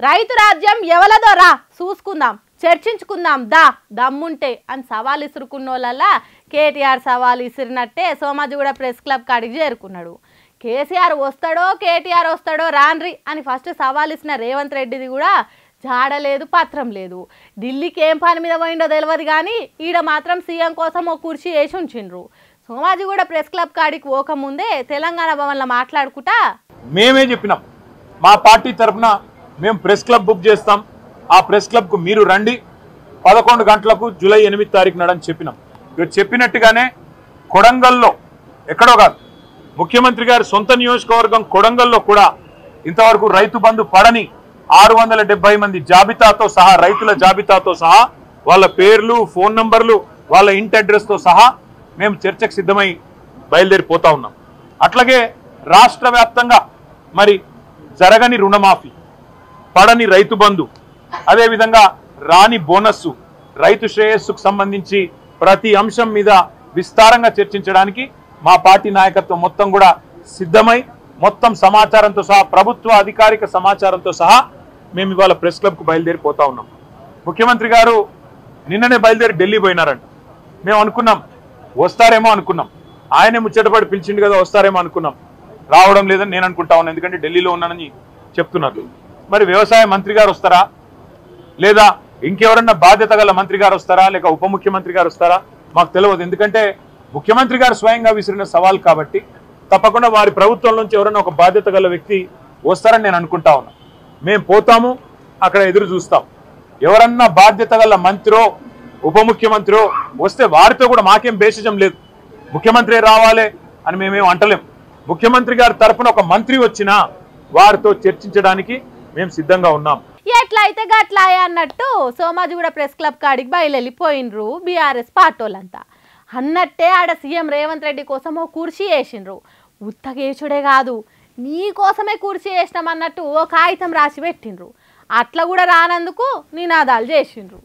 రైతు రాజ్యం ఎవలదో రా చూసుకుందాం చర్చించుకుందాం దమ్ముంటే అని సవాల్ ఇసురుకున్నోళ్ళ కేటీఆర్ సవాల్ ఇసిరినట్టే సోమాజిగూడ ప్రెస్ క్లబ్ కాడికి చేరుకున్నాడు. కేసీఆర్ వస్తాడో కేటీఆర్ వస్తాడో రాన్రి అని ఫస్ట్ సవాల్ ఇసిన రేవంత్ రెడ్డిది కూడా జాడలేదు పత్రం లేదు. ఢిల్లీకి ఏం పని మీద పోయిండో తెలియదు కానీ ఈడ మాత్రం సీఎం కోసం ఓ కుర్చీ వేసి ఉంచిండ్రు. సోమాజిగూడ ప్రెస్ క్లబ్ కాడికి పోకముందే తెలంగాణ భవన్లో మాట్లాడుకుంటా మేమే చెప్పినాం మా పార్టీ తరఫున మేము ప్రెస్ క్లబ్ బుక్ చేస్తాం, ఆ ప్రెస్ క్లబ్కు మీరు రండి 11 గంటలకు జూలై 8 తారీఖు నాడని చెప్పినాం. ఇక చెప్పినట్టుగానే కొడంగల్లో ఎక్కడో కాదు ముఖ్యమంత్రి గారి సొంత నియోజకవర్గం కొడంగల్లో కూడా ఇంతవరకు రైతు బంధు పడని 670 మంది జాబితాతో సహా రైతుల జాబితాతో సహా వాళ్ళ పేర్లు ఫోన్ నంబర్లు వాళ్ళ ఇంటి అడ్రస్తో సహా మేము చర్చకు సిద్ధమై బయలుదేరిపోతా ఉన్నాం. అట్లాగే రాష్ట్ర వ్యాప్తంగా మరి జరగని రుణమాఫీ, పడని రైతు బంధు, అదేవిధంగా రాని బోనస్సు, రైతు శ్రేయస్సుకు సంబంధించి ప్రతి అంశం మీద విస్తారంగా చర్చించడానికి మా పార్టీ నాయకత్వం మొత్తం కూడా సిద్ధమై మొత్తం సమాచారంతో సహా ప్రభుత్వ అధికారిక సమాచారంతో సహా మేము ఇవాళ ప్రెస్ క్లబ్కు బయలుదేరిపోతా ఉన్నాం. ముఖ్యమంత్రి గారు నిన్ననే బయలుదేరి ఢిల్లీ పోయినారంట. మేము అనుకున్నాం వస్తారేమో అనుకున్నాం, ఆయనే ముచ్చటపడి పిలిచిండు కదా వస్తారేమో అనుకున్నాం. రావడం లేదని నేను అనుకుంటా ఉన్నాను, ఎందుకంటే ఢిల్లీలో ఉన్నానని చెప్తున్నారు. మరి వ్యవసాయ మంత్రి గారు వస్తారా లేదా ఇంకెవరన్నా బాధ్యత గల మంత్రి గారు వస్తారా లేక ఉప ముఖ్యమంత్రి గారు వస్తారా మాకు తెలియదు. ఎందుకంటే ముఖ్యమంత్రి గారు స్వయంగా విసిరిన సవాల్ కాబట్టి తప్పకుండా వారి ప్రభుత్వం నుంచి ఎవరైనా ఒక బాధ్యత గల వ్యక్తి వస్తారని నేను అనుకుంటా ఉన్నా. మేము పోతాము, అక్కడ ఎదురు చూస్తాం. ఎవరన్నా బాధ్యత గల మంత్రో ఉప ముఖ్యమంత్రో వస్తే వారితో కూడా మాకేం బేసిజం లేదు, ముఖ్యమంత్రి రావాలి అని మేమేం అంటలేం. ముఖ్యమంత్రి గారి తరఫున ఒక మంత్రి వచ్చినా వారితో చర్చించడానికి మేము సిద్ధంగా ఉన్నాం. ఎట్లయితే గట్లాయ అన్నట్టు సోమాజిగూడ ప్రెస్ క్లబ్ కాడికి బయలుపోయినరు బీఆర్ఎస్ పార్టీలంతా. అన్నట్టే ఆడ సీఎం రేవంత్ రెడ్డి కోసం ఓ కుర్చీ వేసిండ్రు. ఉత్తగేసుడే కాదు నీ కోసమే కుర్చీ వేసినాం అన్నట్టు ఓ కాగితం రాసి పెట్టిండ్రు. అట్లా కూడా రానందుకు నినాదాలు చేసిండ్రు.